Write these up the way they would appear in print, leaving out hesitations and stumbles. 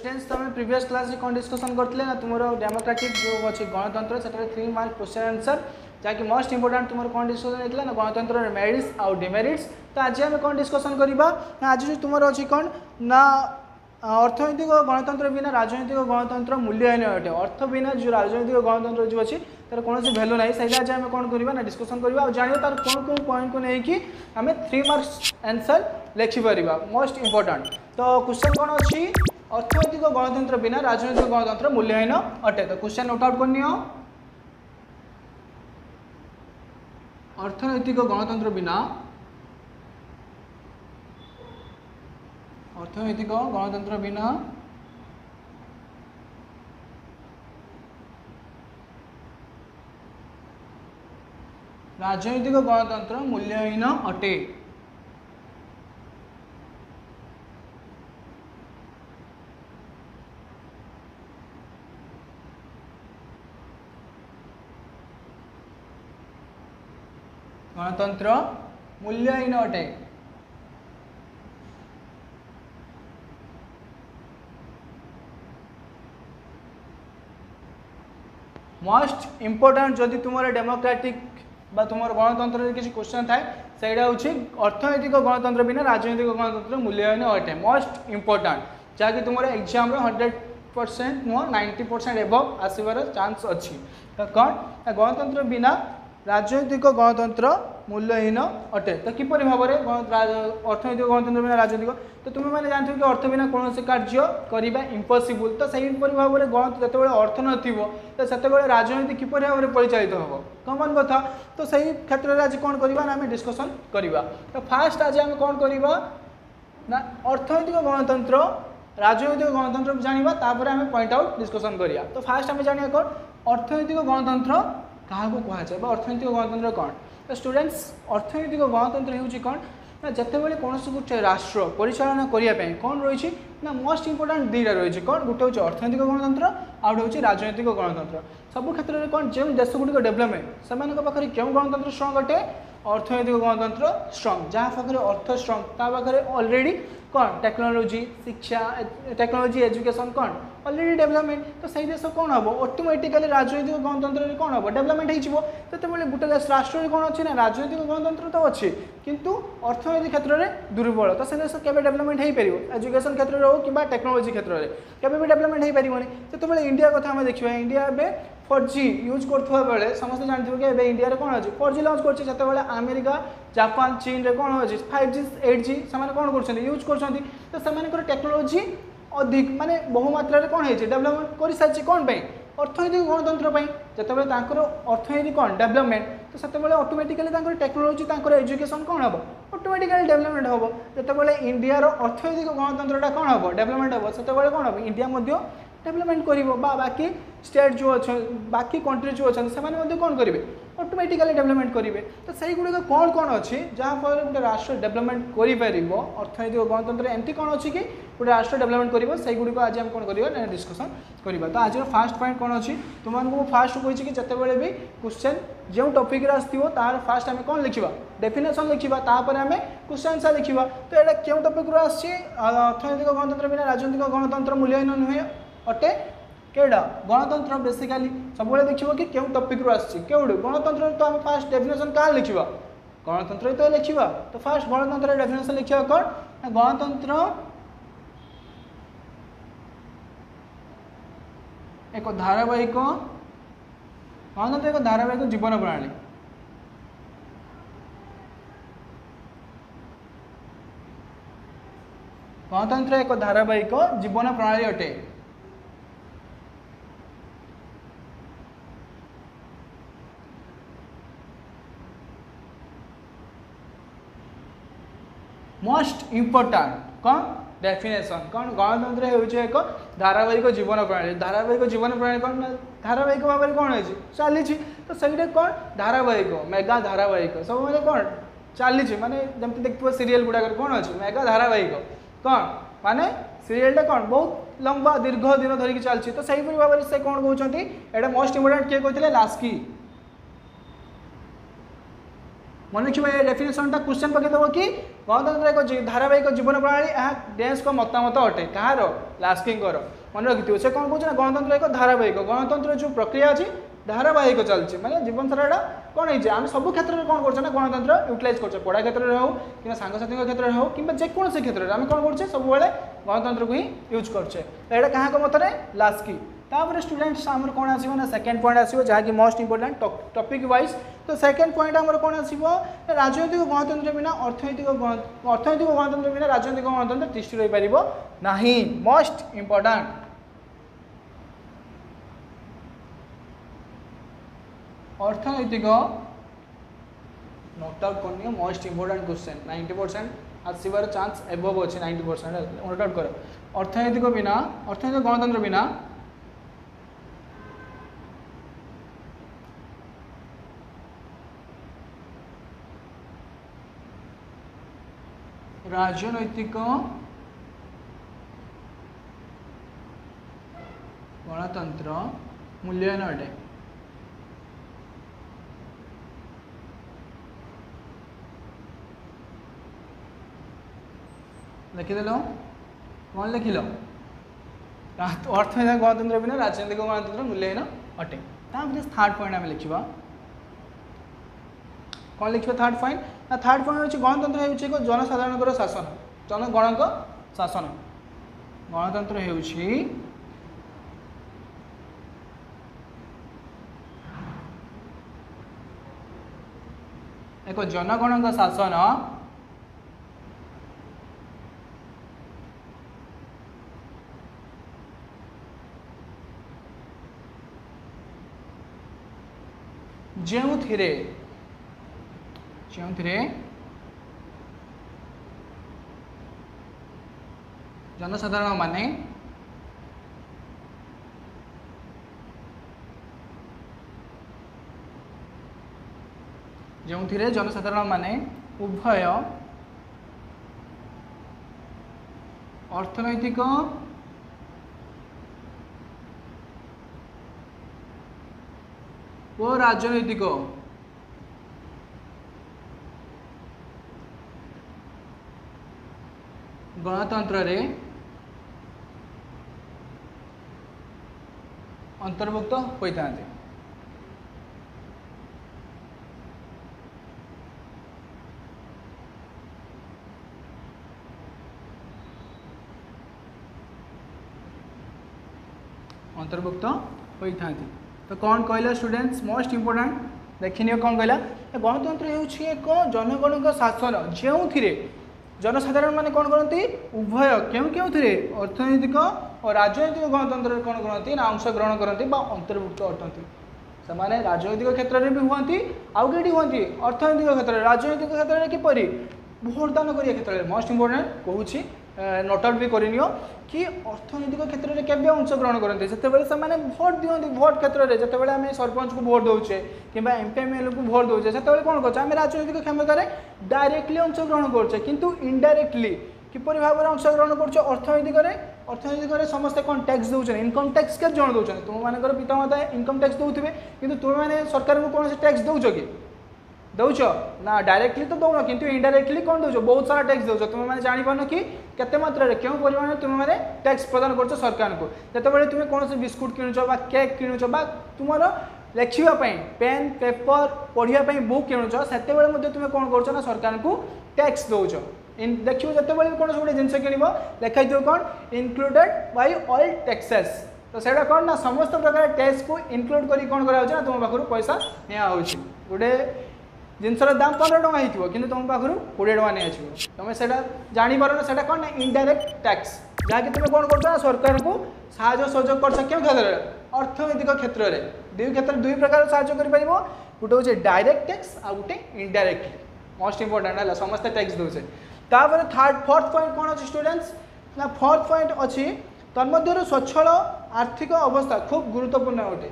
Students तुम previous class में कौन डिस्कसन करते ना तुम डेमोक्रेटिक जो अच्छे गणतंत्र से 3 मार्क क्वेश्चन आंसर जहाँकि मोस्ट इंपोर्टेंट तुम कौन डिस्कसन होता ना गणतंत्र मेरिट्स आउ डिमेरिट्स। तो आज आम कौन डिस्कसन करवा ना आज जो तुम अच्छी कौन ना अर्थनैतिक गणतंत्र बिना राजनैतिक गणतंत्र मूल्यहीन अटे। अर्थ बिना जो राजनैतिक गणतंत्र जो अच्छी तार कौन भैल्यू ना से आज आम कौन करवा ना डिस्कसन करवा और जाना तार कौन कौन पॉइंट को लेकिन आम 3 मार्क्स आंसर लिखिपर मोस्ट इंपोर्टेंट। तो क्वेश्चन कौन अच्छी अर्थनैतिक गणतंत्र बिना राजनैतिक गणतंत्र मूल्यहीन अटे। तो क्वेश्चन नोट आउट करनी अर्थनैतिक गणतंत्र बिना राजनैतिक गणतंत्र मूल्यहीन अटे। गणतंत्र मूल्यहीन अटे। मोस्ट इंपोर्टेंट जदि तुम डेमोक्रेटिक बा तुम गणतंत्र किसी क्वेश्चन थाए सहीटा हूँ अर्थनैतिक गणतंत्र बिना राजनैतिक गणतंत्र मूल्यहीन अटे मोस्ट इंपोर्टेंट जहाँकि तुम एग्जाम 100% नुह 90% एबव आसबार चांस अच्छी। तो कौन गणतंत्र बिना राजनैतिक गणतंत्र मूल्यहीन अटे। तो किपर भाव में अर्थनैतिक गणतंत्र बिना राजनैतिक तो तुम मैंने जानते कि अर्थ बिना कौन से कार्य करवा इम्पॉसिबल। तो सही भाव में गणतंत्र जो अर्थ नथिबो तो से राजनीति किपर भाव में परिचालित हम कमन कथा। तो सही क्षेत्र में आज कौन करवा ना आम डिस्कसन करवा। तो फास्ट आज आम कौन करवा ना अर्थनैतिक गणतंत्र राजनैतिक गणतंत्र जाना तापर आम पॉइंट आउट डिस्कसन करिया। तो फास्ट आम जाना कौन अर्थनैतिक गणतंत्र क्या कहुए अर्थनैतिक गणतंत्र कौन। तो स्टूडेंट्स अर्थनैतिक गणतंत्र हूँ कौन ना जितेबाला कौन गोटे राष्ट्र परिचालना करने कौन रही ना मोस्ट इंपोर्टेंट दुईटा रही कौन गोटे हूँ अर्थनैतिक गणतंत्र आउ गोटे हूँ राजनैतिक गणतंत्र। सब क्षेत्र में कौन जो देश गुड़िक डेवलपमेंट से पाखे क्यों गणतंत्र स्ट्रंग अटे अर्थनैतिक गणतंत्र स्ट्रंग जहाँ पाखे अर्थ स्ट्रंग ता पाखे ऑलरेडी कौन टेक्नोलोजी शिक्षा टेक्नोलोजी एजुकेशन कौन ऑलरेडी डेवलपमेंट। तो सही देश कौन हम ऑटोमेटिकली राजनैतिक गणतंत्र कौन हम डेवलपमेंट होते गोटे देश राष्ट्र कौन अच्छी ना राजनैतिक गणतंत्र तो अच्छी किंतु अर्थनैतिक क्षेत्र में दुर्बल। तो से देश केवे डेवलपमेंट हो पार एजुकेशन क्षेत्र में हो कि टेक्नोलोजी क्षेत्र में केवे भी डेवलपमेंट हो पारे। जो इंडिया कथा आम देखा इंडिया ए 4G यूज करुवा बेले समस्त जानते कि इंडिया कौन अच्छे 4G लॉन्च कर अमेरिका जापान चीन रे कौन अच्छे 5G 8G से कौन कर यूज कर टेक्नोलोजी अधिक माने बहुमात्रा कौन है डेवलपमेंट कर सारी कौन पे अर्थनैतिक गणतंत्र जितेबाला अर्थनैतिक कौन डेवलपमेंट तो से ऑटोमेटिकली टेक्नोलोजी एजुकेशन कौन हम ऑटोमेटिकली डेवलपमेंट हम जितेबाला इंडिया अर्थनैतिक गणतंत्र कौन हम डेवलपमेंट हम से कौन हम इंडिया डेवलपमेंट कर बाकी स्टेट जो अच्छा बाकी कंट्री जो अच्छा से कौन करेंगे ऑटोमेटिकली डेवलपमेंट करेंगे। तो सही गुड़िक कौन कौन अच्छी जहाँफल गोटे राष्ट्र डेवलपमेंट कर अर्थनैतिक गणतंत्र एमती कौन अच्छी कि गोटे राष्ट्र डेवलपमेंट कर सही गुड़िक आज हम कौन करवा डिस्कसन करवा। तो आज फास्ट पॉइंट कौन अच्छी तुमको फास्ट कही कि जितेबाला भी क्वेश्चन जो टॉपिक आसो तार फास्ट आम कौन लिखा डेफिनेशन लिखा तापर आम क्वेश्चन आंसर लिखा। तो यहाँ क्यों टॉपिक आसी अर्थनैतिक गणतंत्र बिना राजनैतिक गणतंत्र मूल्यहीन नुहे अटे केड़ा गणतंत्र बेसिकली सब देखिए कि क्यों टॉपिक आसोड़ गणतंत्र तो आम फास्ट डेफिनेशन क्या लिखा गणतंत्र तो लिखा। तो फास्ट गणतंत्र डेफिनेशन लिखा कौन गणतंत्र एक धारावाहिक गणतंत्र एक धारावाहिक जीवन प्रणाली गणतंत्र एक धारावाहिक जीवन प्रणाली अटे। मोस्ट इंपोर्टेंट कौन डेफिनेशन कौन गणतंत्र होउछ एक धारावाहिक जीवन प्रणाली। धारावाहिक जीवन प्रणाली कौन धारावाहिक भाव में कौन है चली। तो सही कौन धारावाहिक मेगा धारावाहिक सब मैंने कौन चली माने जमती देखिए सीरियल गुड़ाक कौन अच्छे मेगा धारावाहिक कौन माने सीरियलटा कौन बहुत लंबा दीर्घ दिन धरिकी चलती। तो सही भाव में से कौन कहते मोस्ट इंपोर्टेंट किए कहते लास्की मन रखिए ये डेफिनेशनटा क्वेश्चन पकईदेव कि गणतंत्र एक धारावाहिक जीवन प्रणाली यह डेन्स को मतामत अटे कହାର लास्किंग मन रखिए से कौन कौन गणतंत्र एक धारावाहिक गणतंत्र जो प्रक्रिया अच्छी धारावाहिक चलती माने जीवन सारा एटा कौन है आम सब क्षेत्र में कौन कर गणतंत्र यूटिलाइज कर पढ़ा क्षेत्र में हो कि सांगसाथी क्षेत्र में हो कि जेकोसी क्षेत्र में आम कौन कर सब गणतंत्र को ही यूज करछे एटा क्या मत लास्की तापर स्टूडेंट्स आमर कौन आसो ना सेकेंड पॉइंट आसो जहाँकि मोस्ट इंपोर्टेंट टॉपिक वाइज तो सेकेंड पॉइंट आमर कौन आसो राजनैतिक गणतंत्र बिना अर्थनैतिक गणतंत्र बिना राजनैतिक गणतंत्र तिष्ठि रही पार ना मोस्ट इंपोर्टेंट अर्थनैतिक नोट आउट करनी मोस्ट इंपोर्टेंट क्वेश्चन 90% आसबार चांस एबव अच्छे 90% नोट आउट कर अर्थनैतिक गणतंत्र बिना राजनैतिक गणतंत्र मूल्यांकन अटे लिखिदेल कौन लिखिल अर्थनैतिक गणतंत्र बिना राजनैतिक गणतंत्र मूल्यांकन अटे थर्ड पॉइंट आम लिखा कौन लिखा थर्ड पॉइंट ना थर्ड पॉइंट हूँ गणतंत्र हो जनसाधारण शासन जनगण शासन गणतंत्र हो एक जनगण शासन जो जनसाधारण माने जनसाधारण माने उभय अर्थनैतिक और राजनैतिक गणतंत्र रे अंतर्भुक्त होता है अंतर्भुक्त होता है तो कौन कहला स्टूडेंट्स मोस्ट इंपोर्टेंट देखिए कौन कहला गणतंत्र होउछि एक जनगण शासन जो जनसाधारण माने कौन करती उभय क्यों अर्थनैतिक और राजनैतिक गणतंत्र कौन करती ना अंशग्रहण करती अंतर्भुक्त अटंती से माने राजनैतिक क्षेत्र में भी हुआ आउ कई हुआ अर्थनैतिक क्षेत्र राजनैतिक क्षेत्र में किपरि भोटदान करिया क्षेत्र में मोस्ट इंपोर्टेंट कहूँ नोट आउट भी करनियो कि अर्थनैतिक क्षेत्र में केबे अंशग्रहण करते से भोट दिखती भोट क्षेत्र में जिते आम सरपंच को भोट दौचे कि एमपीएमएल को भोट दौचे से कौन कर राजनैतिक क्षमतार डायरेक्टली अंशग्रहण करुचे किंतु इनडायरेक्टली किपरि भाव में अंशग्रहण अर्थनैतिक समस्ते कौन टैक्स दौरान इनकम टैक्स के जन दौरान तुम मान पितामाता इनकम टैक्स दौथे कि तुम सरकार को कौन टैक्स दौच कि दौच ना डायरेक्टली तो दौन किंतु इनडायरेक्टली कौन दौच बहुत सारा टैक्स दौच तुम मैंने जापार कि केते मात्रा क्यों परिमाण तुम मैंने टैक्स प्रदान कर सरकार को जिते तुम कौन बिस्कुट किणुच केक किणुच तुम लिखापी पेन पेपर पढ़ाई बुक किणुच से तुम कौन कर सरकार को टैक्स दौच देखिए जिते कौन गोटे जिन कि लिखाई कौन इनक्लूडेड बाय ऑल टैक्सेस तो सेटा कौन ना समस्त प्रकार टैक्स को इनक्लूड कर कौन कर तुम पाखु पैसा नि गोटे जिनसर दाम 15 टका हो कि तुम पाखु 20 टका नहीं आसो तुम से जापार ना से कौन ना इनडायरेक्ट टैक्स जहाँकि तुम कौन कर सरकार को साहय सहयोग कर क्यों क्षेत्र में अर्थनैतिक क्षेत्र में दुई प्रकार साहय कर गोटे हूँ डायरेक्ट टैक्स आ गोटे इनडायरेक्ट मोस्ट इंपोर्टेंट है समस्त टैक्स दौचे तापर फोर्थ पॉइंट कौन अच्छी स्टूडेंट्स ना फोर्थ पॉइंट अच्छी तन्मध्य स्वच्छल आर्थिक अवस्था खूब गुरुत्वपूर्ण अटे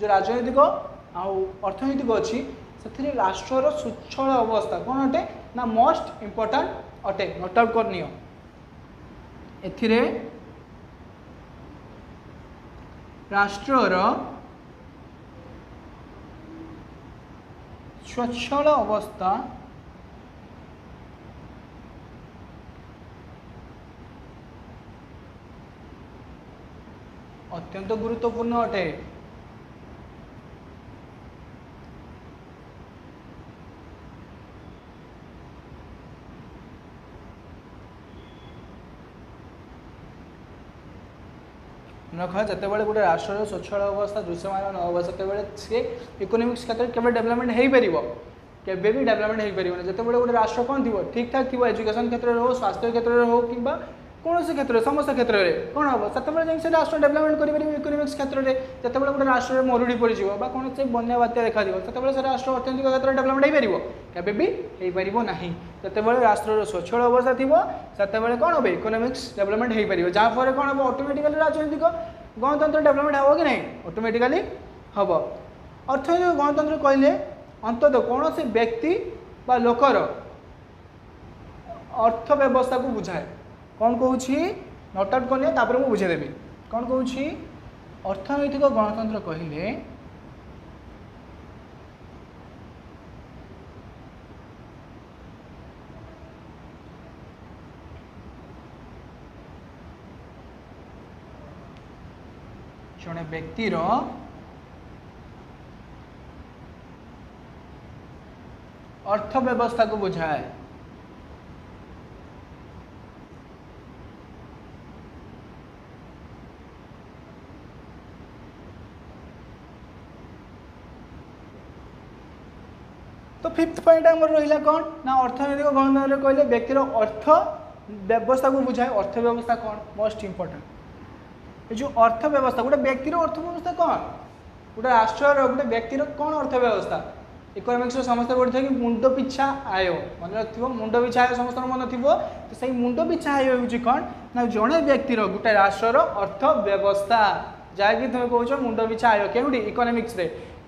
जो राजनैतिक अर्थनैतिक अच्छी से राष्ट्र स्वच्छल अवस्था कौन अटे ना मोस्ट इंपोर्टेंट अटे नोट आउट करनी एथिरे राष्ट्र स्वच्छल अवस्था अत्यंत गुरुत्वपूर्ण अटे। रख जिते बड़े गोटे राष्ट्र स्वच्छल अवस्था दृश्यमान न हो से इकोनोमिक्स क्षेत्र में केवल डेवलपमेंट हो पार केवे भी डेवलपमेंट हो पार जिते बड़े गोटे राष्ट्र कौन थी ठीक ठाक थी एजुकेशन क्षेत्र में हो स्वास्थ्य क्षेत्र में हो कि कौन से क्षेत्र समस्त क्षेत्र में कौन हम से राष्ट्र डेवलपमेंट कर इकोनोमिक्स क्षेत्र में जिते बड़े गोटे राष्ट्र में मरुड़ी पड़ कौन से बन्या बात्या देखा से राष्ट्र अर्थनैतिक क्षेत्र में डेवलपमेंट हो पार केवे भी हो पार ना जिते बड़े राष्ट्र स्वच्छल अवस्था थी से कौन हम इकोनोमिक्स डेवलपमेंट हो पार जहाँफल कौन हम ऑटोमेटिकली राजनीतिक गणतंत्र डेवलपमेंट हम कि नहीं ऑटोमेटिकली हम अर्थनैतिक गणतंत्र कहले अंततः कौन से व्यक्ति बा लोकर अर्थव्यवस्था को बुझाए कौन कहूँ नोट आउट करनी तापर मुझे बुझेदेवी कौन कहूँ अर्थनैतिक गणतंत्र कहले जड़े व्यक्तिर अर्थव्यवस्था को बुझाए तो फिफ्थ पॉइंट आम रहा कौन ना अर्थनैतिक गणतंत्र कहले व्यक्तिर अर्थ व्यवस्था को बुझाए अर्थव्यवस्था कौन मोस्ट इंपोर्टेंट जो अर्थव्यवस्था गोटे व्यक्तिर अर्थव्यवस्था कौन गोटे राष्ट्र गोटे व्यक्तिर कौन अर्थव्यवस्था इकोनोमिक्स समस्त पढ़ी थे कि मुंड पिछा आय मन रख मुंड पिछा आय समस्त मन थी तो सही मुंड पिछा आय हूँ कौन ना जड़े व्यक्तिर गोटे राष्ट्र अर्थव्यवस्था जहाँकि तुम कौच मुंड पिछा आय के इकोनोमिक्स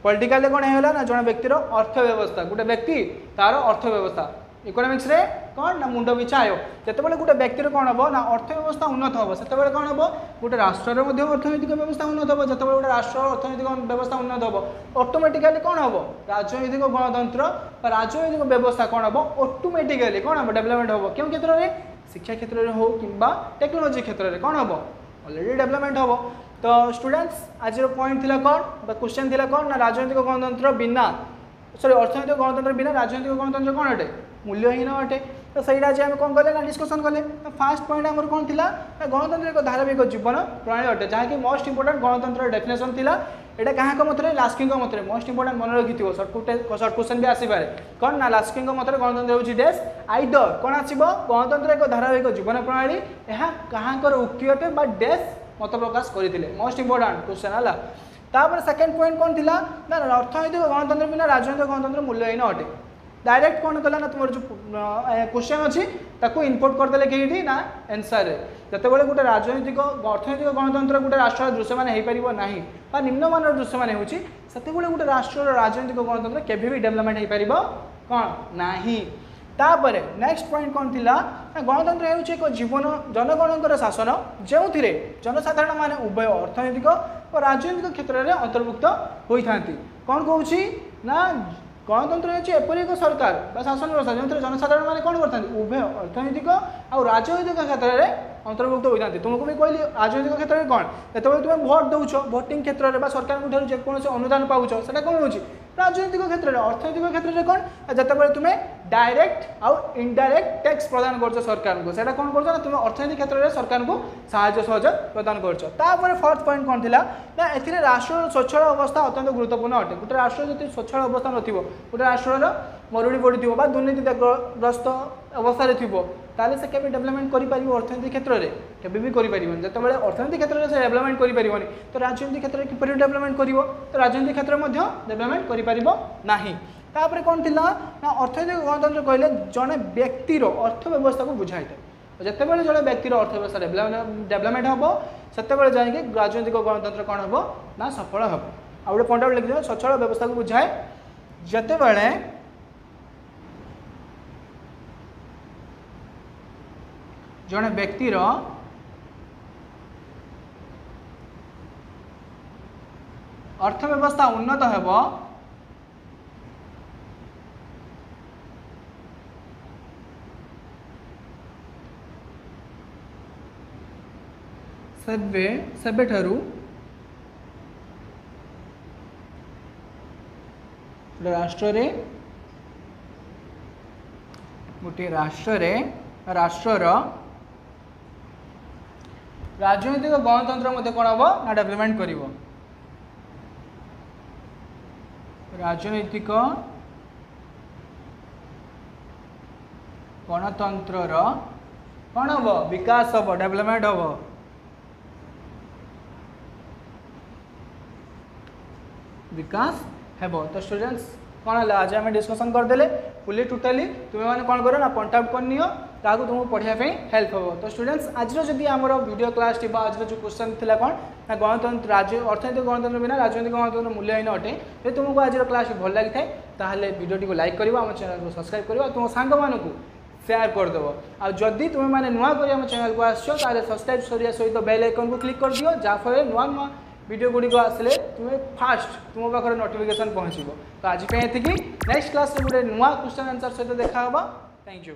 पॉलिटिकल कौन है ना जड़े व्यक्तिर अर्थव्यवस्था गोटे व्यक्ति तार अर्थव्यवस्था इकोनोमिक्स रे कौन ना मुंड पिछा आय जिते गोटे व्यक्तिर कौन हम ना अर्थव्यवस्था उन्नत हम से कौन हम गोटे राष्ट्र अर्थनैतिक व्यवस्था उन्नत हम जो गोटे राष्ट्र अर्थनैतिक व्यवस्था उन्नत हम ऑटोमेटिकली कौन हम राजनैतिक गणतंत्र राजनैतिक व्यवस्था कौन हम ऑटोमेटिकली कौन हम डेवलपमेंट हम क्यों क्षेत्र में शिक्षा क्षेत्र में हो कि टेक्नोलोजी क्षेत्र में कौन हम ऑलरेडी डेवलपमेंट हम तो स्टूडेंट्स आज पॉइंट थिला कौन क्वेश्चन थिला कौन ना राजनैतिक गणतंत्र बिना सॉरी अर्थनैतिक गणतंत्र बिना राजनैतिक गणतंत्र कौन अटे मूल्यहीन अटे तो सही आज आम कौन कले ना डिस्कसन कले तो फास्ट पॉइंट आम कौन थिला गणतंत्र एक धारावाहिक जीवन प्रणाली अटे जहाँकि मोस्ट इंपोर्टेंट गणतंत्र डेफिनेशन थिला एटा क्या मत लास्किंग मत मोस्ट इंपोर्टेंट मन रखी सर्ट क्वेश्चन भी आसपे कौन ना लास्किंग मत गणतंत्र हूँ डेस आइदर कौन आसो गणतंत्र एक धारावाहिक जीवन प्रणाली यह कहाँ उक्ति अटे बा डेस मत प्रकाश करते मोस्ट इंपोर्टेंट क्वेश्चन है तापर सेकेंड पॉइंट कौन थिला ना अर्थनैतिक गणतंत्र बिना राजनैतिक गणतंत्र मूल्यहीन अटे डायरेक्ट कौन कला ना तुम जो क्वेश्चन अच्छी ताको इनपुट करदे कहीं ना आंसर जिते बड़े गोटे राजनैतिक अर्थनैतिक गणतंत्र गोटे राष्ट्र दृश्यमान हो पार ना निम्नमान दृश्यमान होते गोटे राष्ट्र राजनैतिक गणतंत्र केवे भी डेवलपमेंट हो पार कौन ना तापर नेक्स्ट पॉइंट कौन थिला गणतंत्र होउछि एक जीवन जनगणकर शासन जो जनसाधारण माने उभय अर्थनैतिक और राजनैतिक क्षेत्र में अंतर्भुक्त होई थांती कौन कहूछि ना गणतंत्र होउछि एपरि एक सरकार बा शासन व्यवस्था जो जनसाधारण माने कौन करथांती उभय अर्थनैतिक और राजनैतिक क्षेत्र में अंतर्भुक्त होती तुमको भी कहली राजनैतिक क्षेत्र में कौन जो तुम भोट दौच भोटिंग क्षेत्र में सरकार जेकोसी अनुदान पाच से कौन हो राजनैतिक क्षेत्र में अर्थनैतिक क्षेत्र में कौन जिते तुम्हें डायरेक्ट आउ इनडायरेक्ट टैक्स प्रदान कर सरकार को सेटा कौन कर तुम अर्थनैतिक क्षेत्र में सरकार को साहाय्य सहयोग प्रदान कर फोर्थ पॉइंट कौन थिला ना ए राष्ट्र स्वच्छल अवस्था अत्यंत गुरुत्वपूर्ण अटे गोटे राष्ट्र जो स्वच्छल अवस्था नथिबो गोटे राष्ट्र मरुड़ी पड़ो बा दुर्नीतिग्रस्त अवस्था थी ताले से केबे डेवलपमेंट करि परिबो अर्थनैतिक क्षेत्र में केबे भी करि परिबो जते बेले अर्थनैतिक क्षेत्र में से डेवलपमेंट करि परिबोनी तो राजनीतिक क्षेत्र में किपरि डेवलपमेंट करिवो तो राजनीतिक क्षेत्र में डेवलपमेंट करि परिबो नाही तापर कौन थिला ना अर्थनैतिक गणतंत्र कहले जने व्यक्तिर अर्थव्यवस्था को बुझाई था जिते बेले जने व्यक्तिर अर्थव्यवस्था डेवलपमेंट हम सेते बेले जाइके राजनीतिक गणतंत्र कौन हम ना सफल हम आ गोटे पॉइंट आउट लिखि दियो स्वच्छल व्यवस्था को बुझाए जिते बेले जड़े व्यक्तिर अर्थव्यवस्था उन्नत हेब ସେବେଠାରୁ ରାଷ୍ଟ୍ରରେ गोटे राष्ट्रर राजनैतिक गणतंत्र मध्य कौन हम ना डेवलपमेंट कर राजनैतिक गणतंत्र कौन हम विकास हम डेवलपमेंट हम विकास हेब। तो स्टूडेंट्स कौन है आज आम डिस्कसन करदे फुली टोटाली तुम्हें मैंने कौन कर ना पॉइंट आउट कर नियो ताकू तुमको पढ़ाई हेल्प हो। तो स्टूडेंट्स आज जदि आम वीडियो क्लास टी आज जो क्वेश्चन थी कौन ना गणतंत्र राज्य अर्थनैतिक गणतंत्र बिना राजनैतिक गणतंत्र मूल्यहीन अटे। यदि तुमको आज क्लास भल लगी थाए ताहले वीडियो को लाइक कर चैनल को सब्सक्राइब कर तुम सांग मानू शेयर करदेव। आदि तुम्हें मैंने नुआ कर चैनल को आसो सब्सक्राइब करिया सहित बेल आइकन को क्लिक कर दियो जहाँफल नुआ नुआ वीडियो गुड़िक आसिले तुम्हें फास्ट तुम पाखे नोटिफिकेशन पहुँचो। तो आज ये नेक्स्ट क्लास गोटे नुआ क्वेश्चन आंसर सहित देखा। Thank you.